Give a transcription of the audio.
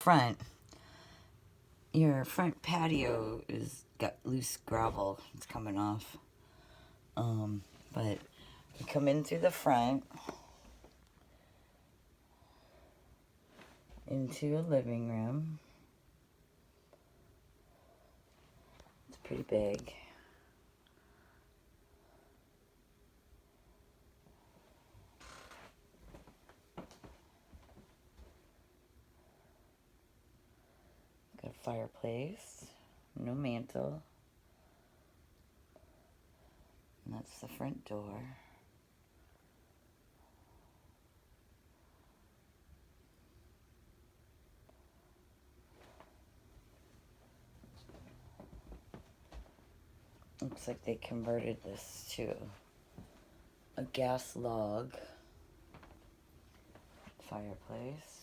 front, your front patio is got loose gravel. It's coming off. But you come in through the front into a living room. It's pretty big. Got a fireplace, no mantle. And that's the front door. Looks like they converted this to a gas log fireplace.